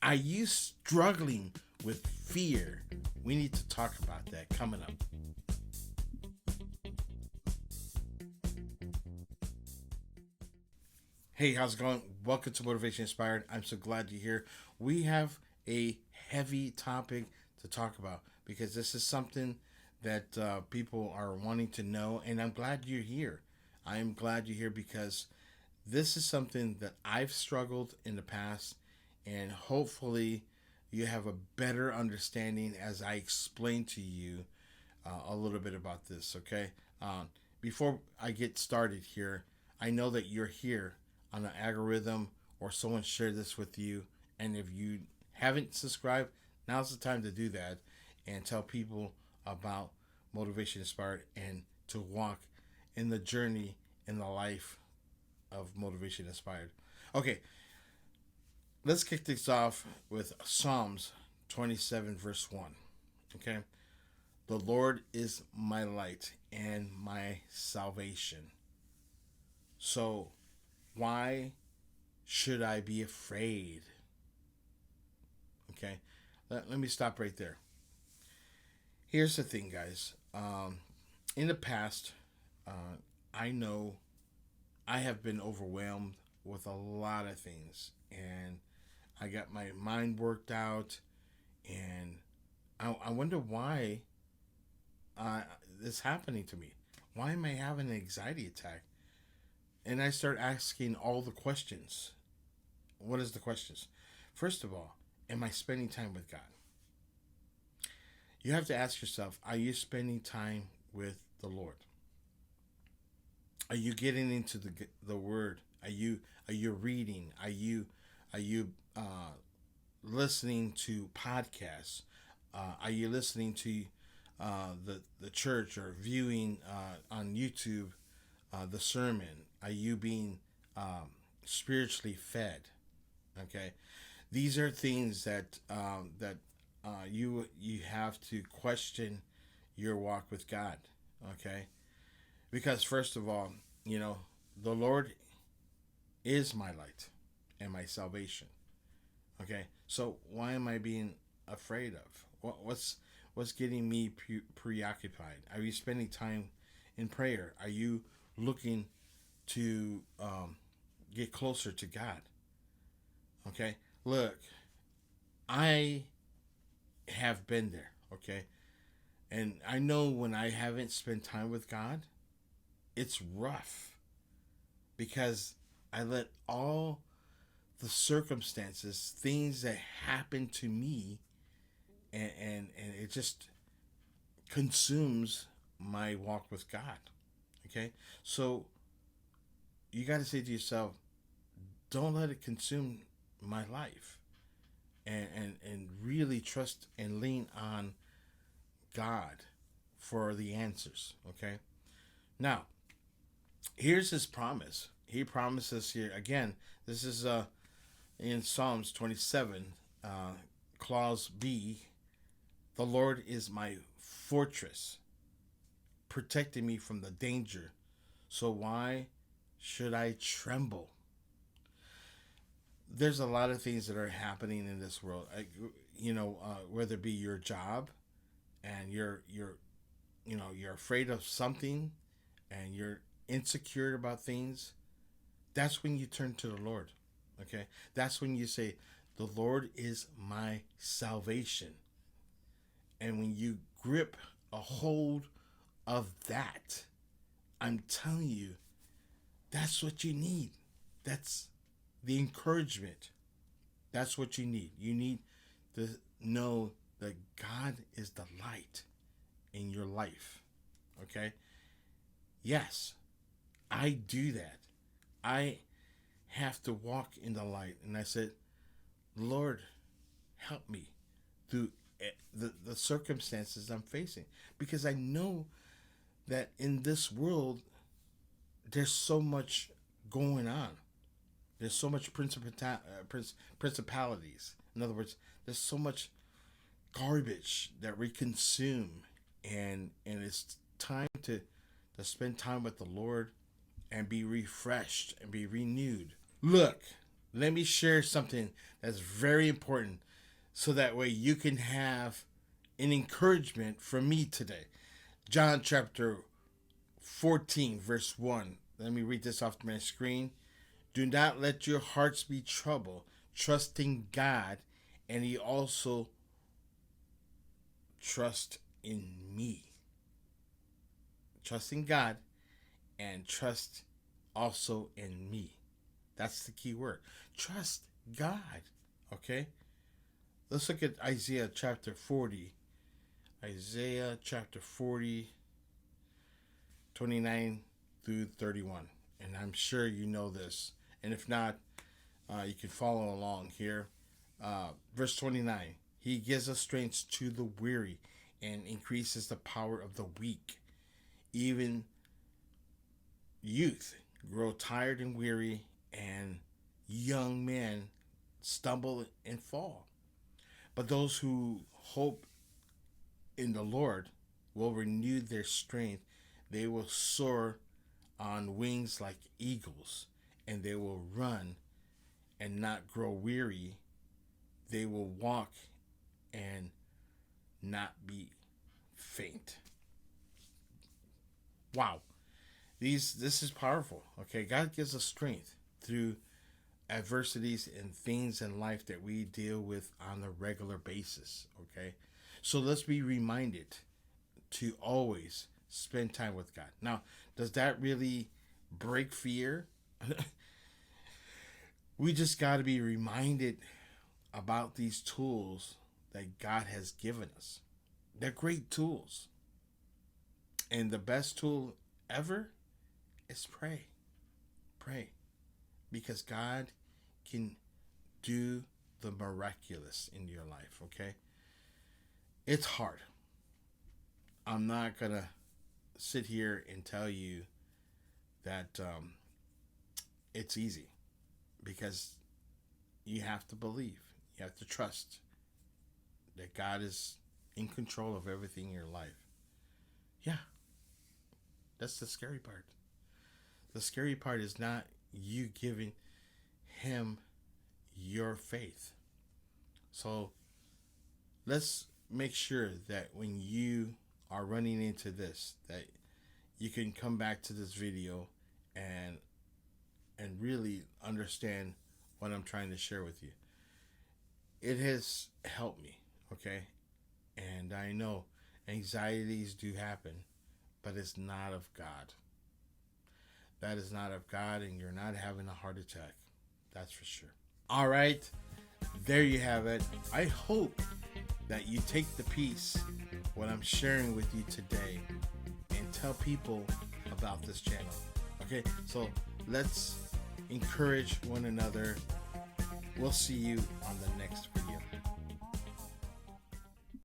Are you struggling with fear? We need to talk about that coming up. Hey, how's it going? Welcome to Motivation Inspired. I'm so glad you're here. We have a heavy topic to talk about because this is something that people are wanting to know, and I'm glad you're here. I am glad you're here because this is something that I've struggled in the past, and hopefully, you have a better understanding as I explain to you a little bit about this, okay? Before I get started here, I know that you're here on an algorithm or someone shared this with you. And if you haven't subscribed, now's the time to do that and tell people about Motivation Inspired and to walk in the journey in the life of Motivation Inspired. Okay, let's kick this off with Psalms 27, verse 1. Okay, the Lord is my light and my salvation. So, why should I be afraid? Okay, let me stop right there. Here's the thing, guys. In the past, I know I have been overwhelmed with a lot of things, and I got my mind worked out, and I wonder why this is happening to me. Why am I having an anxiety attack? And I start asking all the questions. What is the questions? First of all, am I spending time with God? You have to ask yourself, are you spending time with the Lord? Are you getting into the Word? Are you reading? Are you listening to podcasts? Are you listening to the church or viewing on YouTube the sermon? Are you being spiritually fed? Okay, these are things that you have to question your walk with God. Okay, because first of all, you know the Lord is my light and my salvation. Okay, so why am I being afraid of? What's getting me preoccupied? Are you spending time in prayer? Are you looking to get closer to God? Okay, look, I have been there. Okay, and I know when I haven't spent time with God, it's rough because I let all the circumstances, things that happen to me, and it just consumes my walk with God. Okay, so you got to say to yourself, don't let it consume my life, and really trust and lean on God for the answers. Okay, now here's His promise. He promises here again. This is in Psalms 27, uh, clause B. The Lord is my fortress, protecting me from the danger. So why should I tremble? There's a lot of things that are happening in this world. Whether it be your job, and you're afraid of something, and you're insecure about things. That's when you turn to the Lord. Okay, that's when you say, "The Lord is my salvation," and when you grip a hold of that, I'm telling you, that's what you need. That's the encouragement. That's what you need. You need to know that God is the light in your life. Okay? Yes, I do that. I have to walk in the light. And I said, Lord, help me through the circumstances I'm facing. Because I know that in this world, there's so much going on. There's so much principalities. In other words, there's so much garbage that we consume, and it's time to spend time with the Lord and be refreshed and be renewed. Look, let me share something that's very important so that way you can have an encouragement from me today. John chapter 14, verse 1. Let me read this off my screen. Do not let your hearts be troubled, trusting God, and He also trust in me. Trust in God and trust also in me. That's the key word. Trust God. Okay? Let's look at Isaiah chapter 40. Isaiah chapter 40, 29 through 31. And I'm sure you know this. And if not, you can follow along here. Verse 29. He gives us strength to the weary and increases the power of the weak. Even youth grow tired and weary, and young men stumble and fall. But those who hope in the Lord will renew their strength. They will soar on wings like eagles, and they will run and not grow weary. They will walk and not be faint. Wow. This is powerful. Okay, God gives us strength through adversities and things in life that we deal with on a regular basis. Okay, so let's be reminded to always spend time with God. Now, does that really break fear? We just got to be reminded about these tools that God has given us. They're great tools. And the best tool ever is pray. Pray. Because God can do the miraculous in your life, okay? It's hard. I'm not going to sit here and tell you that it's easy, because you have to believe, you have to trust that God is in control of everything in your life. Yeah, that's the scary part. The scary part is not you giving Him your faith. So let's make sure that when you are running into this, that you can come back to this video and really understand what I'm trying to share with you. It has helped me, okay? And I know anxieties do happen, but it's not of God. That is not of God, and you're not having a heart attack. That's for sure. All right, there you have it. I hope that you take the piece, what I'm sharing with you today, and tell people about this channel. Okay, so let's encourage one another. We'll see you on the